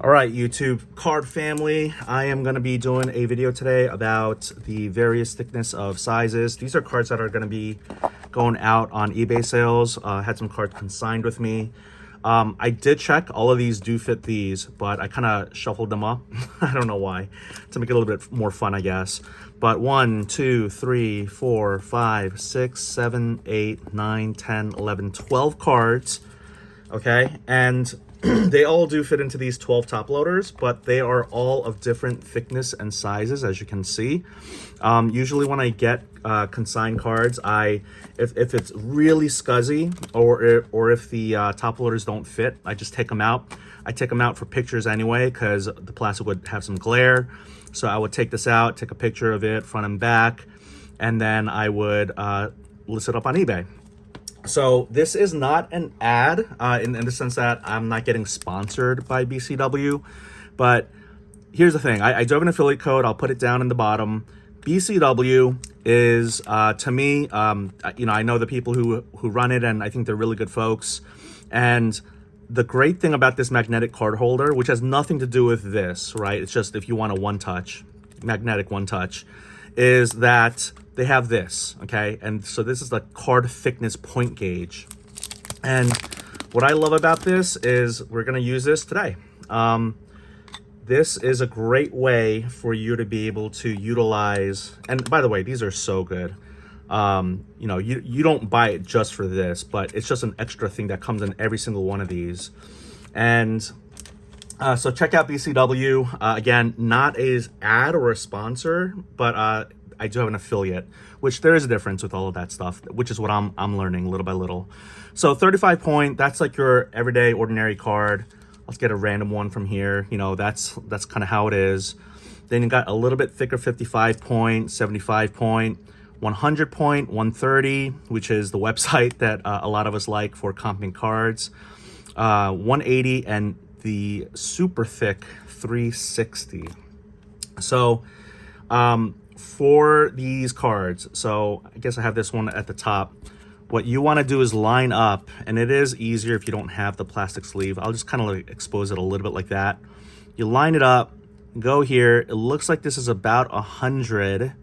All right, YouTube card family, I am going to be doing a video today about the various thickness of sizes. These are cards that are going to be going out on eBay sales. I had some cards consigned with me. I did check, all of these do fit these, but I kind of shuffled them up. I don't know why, to make it a little bit more fun, I guess. But 1, 2, 3, 4, 5, 6, 7, 8, 9, 10, 11, 12 cards. Okay, and they all do fit into these 12 top loaders, but they are all of different thickness and sizes, as you can see. Usually when I get consigned cards, if it's really scuzzy or if the top loaders don't fit, I just take them out. I take them out for pictures anyway, because the plastic would have some glare. So I would take this out, take a picture of it, front and back, and then I would list it up on eBay. So this is not an ad in the sense that I'm not getting sponsored by BCW, but here's the thing. I do have an affiliate code. I'll put it down in the bottom. BCW is, to me, I know the people who run it, and I think they're really good folks. And the great thing about this magnetic card holder, which has nothing to do with this, right? It's just if you want a magnetic one touch, is that they have this, okay? And so this is the card thickness point gauge. And what I love about this is we're gonna use this today. This is a great way for you to be able to utilize, and by the way, these are so good. You don't buy it just for this, but it's just an extra thing that comes in every single one of these. And so check out BCW. Again, not as ad or a sponsor, but I do have an affiliate, which there is a difference with all of that stuff, which is what I'm learning little by little. So 35 point, that's like your everyday ordinary card. Let's get a random one from here. That's kind of how it is. Then you got a little bit thicker 55 point, 75 point, 100 point, 130, which is the website that a lot of us like for comping cards, 180, and the super thick 360. So for these cards, so I guess I have this one at the top. What you want to do is line up, and it is easier if you don't have the plastic sleeve. I'll just kind of like expose it a little bit like that. You line it up, go here. It looks like this is about 100,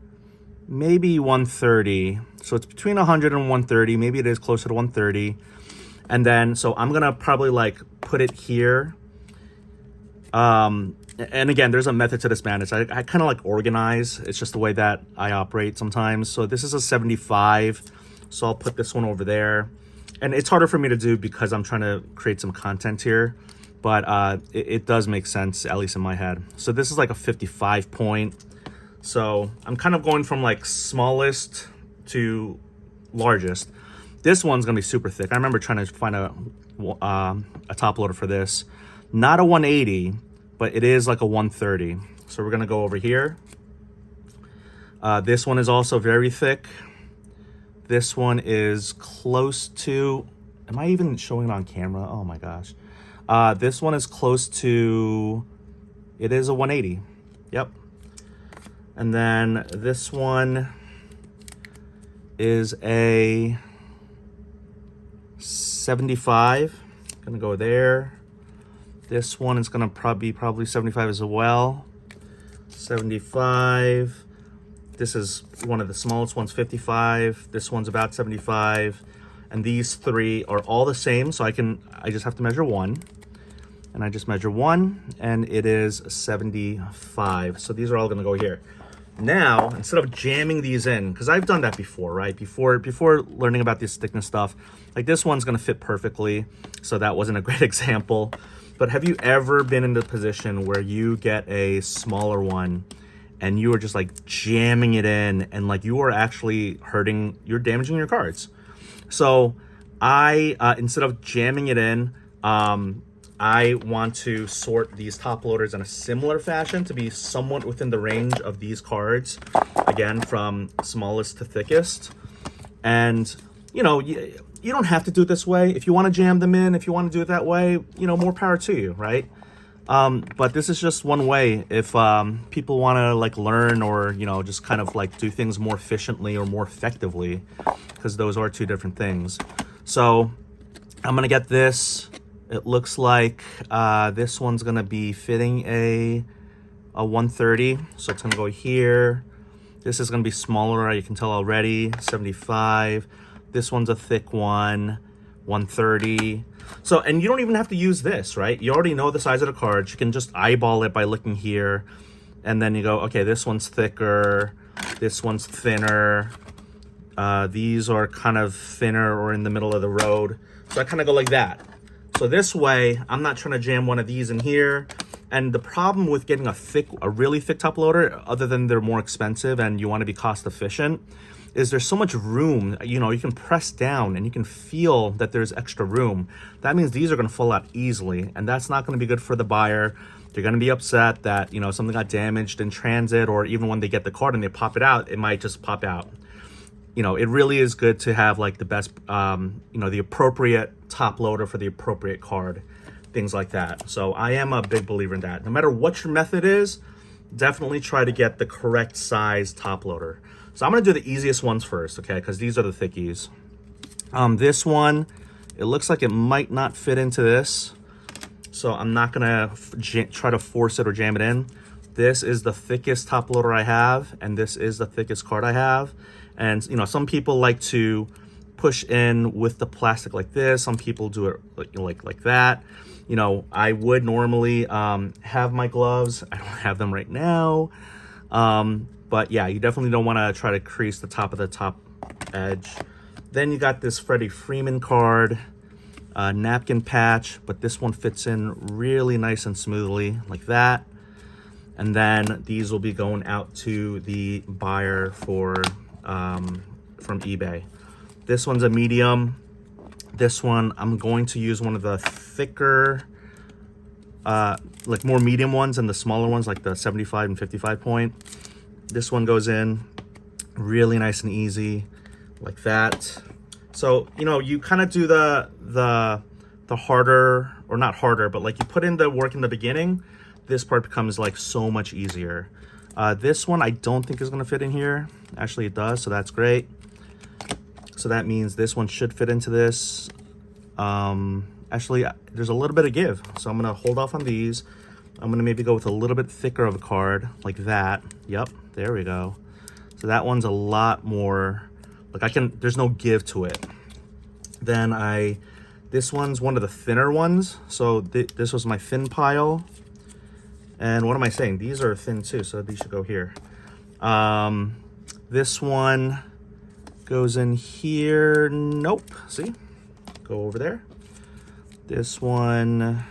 maybe 130. So it's between 100 and 130. Maybe it is closer to 130. And then, so I'm going to probably like put it here. And again, there's a method to this madness. I kind of like organize. It's just the way that I operate sometimes. So this is a 75. So I'll put this one over there. And it's harder for me to do because I'm trying to create some content here. But it does make sense, at least in my head. So this is like a 55 point. So I'm kind of going from like smallest to largest. This one's going to be super thick. I remember trying to find a top loader for this. Not a 180, but it is like a 130. So we're gonna go over here. This one is also very thick. This one is close to, am I even showing it on camera? Oh my gosh. This one is close to, it is a 180. Yep. And then this one is a 75. Gonna go there. This one is going to be probably 75 as well. 75. This is one of the smallest ones, 55. This one's about 75. And these three are all the same. So I just have to measure one. And I just measure one, and it is 75. So these are all going to go here. Now, instead of jamming these in, because I've done that before, right? Before learning about this thickness stuff, like this one's going to fit perfectly. So that wasn't a great example. But have you ever been in the position where you get a smaller one and you are just like jamming it in, and like you are actually you're damaging your cards? So I, instead of jamming it in, I want to sort these top loaders in a similar fashion to be somewhat within the range of these cards, again, from smallest to thickest. And, you don't have to do it this way. If you want to jam them in, if you want to do it that way, more power to you, right? But this is just one way if people want to like learn or, just kind of like do things more efficiently or more effectively, because those are two different things. So I'm going to get this It looks like this one's gonna be fitting a 130, so it's gonna go here. This is gonna be smaller, you can tell already, 75. This one's a thick one, 130. So, and you don't even have to use this, right? You already know the size of the cards. You can just eyeball it by looking here. And then you go, okay, this one's thicker, this one's thinner. These are kind of thinner or in the middle of the road. So I kind of go like that. So this way, I'm not trying to jam one of these in here. And the problem with getting a really thick top loader, other than they're more expensive and you want to be cost efficient, is there's so much room. You know, you can press down and you can feel that there's extra room. That means these are going to fall out easily, and that's not going to be good for the buyer. They're going to be upset that, you know, something got damaged in transit, or even when they get the card and they pop it out, it might just pop out. You know, it really is good to have like the best, you know, the appropriate top loader for the appropriate card, things like that. So I am a big believer in that. No matter what your method is, definitely try to get the correct size top loader. So I'm going to do the easiest ones first, okay, because these are the thickies. This one, it looks like it might not fit into this, so I'm not going to try to force it or jam it in. This is the thickest top loader I have, and this is the thickest card I have. And, you know, some people like to push in with the plastic like this. Some people do it like that. You know, I would normally have my gloves. I don't have them right now. But yeah, you definitely don't want to try to crease the top of the top edge. Then you got this Freddie Freeman card, napkin patch, but this one fits in really nice and smoothly like that. And then these will be going out to the buyer for from eBay. This one's a medium. This one, I'm going to use one of the thicker, like more medium ones, and the smaller ones, like the 75 and 55 point. This one goes in really nice and easy, like that. So, you know, you kind of do the harder, or not harder, but like you put in the work in the beginning, this part becomes like so much easier. This one I don't think is going to fit in here. Actually it does, so that's great. So that means this one should fit into this. Actually, there's a little bit of give, so I'm going to hold off on these. I'm going to maybe go with a little bit thicker of a card, like that. Yep, there we go. So that one's a lot more, like there's no give to it. Then this one's one of the thinner ones. So this was my thin pile. And what am I saying? These are thin too, so these should go here. This one goes in here. Nope, see? Go over there. This one,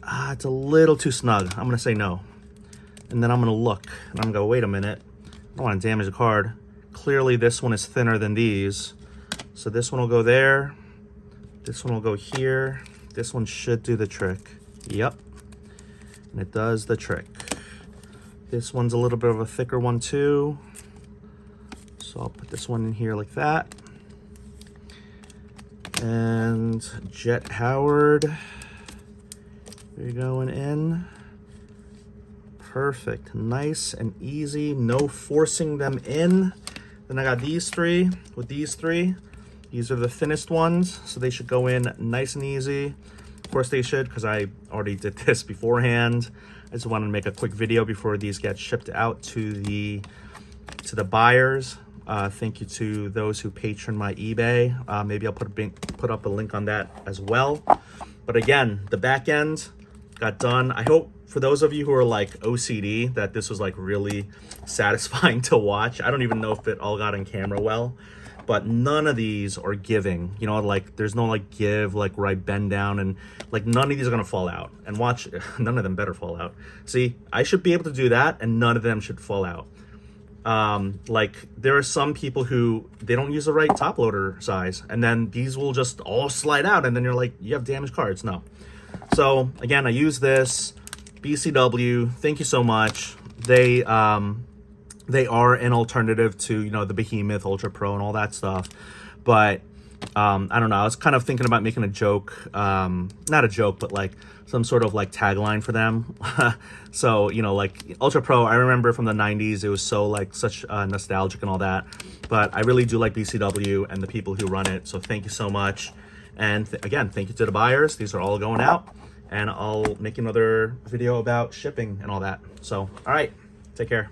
it's a little too snug. I'm gonna say no. And then I'm gonna look, and I'm gonna go, wait a minute. I don't wanna damage the card. Clearly this one is thinner than these. So this one will go there. This one will go here. This one should do the trick. Yep. And it does the trick. This one's a little bit of a thicker one too. So I'll put this one in here like that. And Jet Howard, you're going in. Perfect, nice and easy, no forcing them in. Then I got these three with these three. These are the thinnest ones, so they should go in nice and easy. Of course they should, because I already did this beforehand. I just wanted to make a quick video before these get shipped out to the buyers. Thank you to those who patron my eBay. Maybe I'll put up a link on that as well. But again, the back end got done. I hope for those of you who are like OCD that this was like really satisfying to watch. I don't even know if it all got on camera well, but none of these are giving. You know, like there's no like give, like where I bend down, and like none of these are gonna fall out. And watch, none of them better fall out. See, I should be able to do that, and none of them should fall out. Like there are some people who they don't use the right top loader size, and then these will just all slide out, and then you're like, you have damaged cards. No. So again, I use this BCW. Thank you so much. They are an alternative to, you know, the Behemoth Ultra Pro and all that stuff. But I don't know, I was kind of thinking about making a joke, not a joke, but like some sort of like tagline for them. So, you know, like Ultra Pro, I remember from the 90s, it was so like such nostalgic and all that. But I really do like BCW and the people who run it. So thank you so much. And again, thank you to the buyers. These are all going out, and I'll make another video about shipping and all that. So, all right, take care.